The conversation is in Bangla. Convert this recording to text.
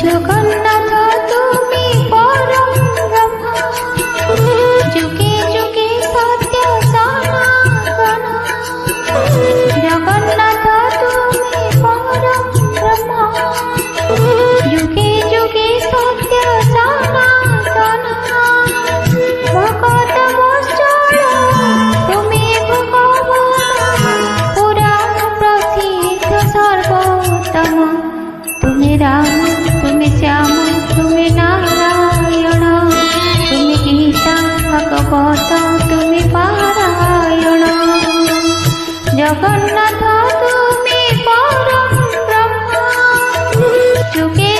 জগন্নাথ তুমি পরম ব্রহ্ম, যুগে যুগে সত্য সনাতন। জগন্নাথ তুমি পরম ব্রহ্ম, যুগে যুগে সত্য সনাতন। ভকত বৎসল তুমি ভগবান, পুরাণ প্রসিদ্ধ সর্বোত্তম। তুমি রাম, তুমি শ্যাম, তুমি নারায়ণ, তুমি গীতা ভাগবত, তুমি পারায়ণ। জগন্নাথ তুমি পরম ব্রহ্ম, যুগে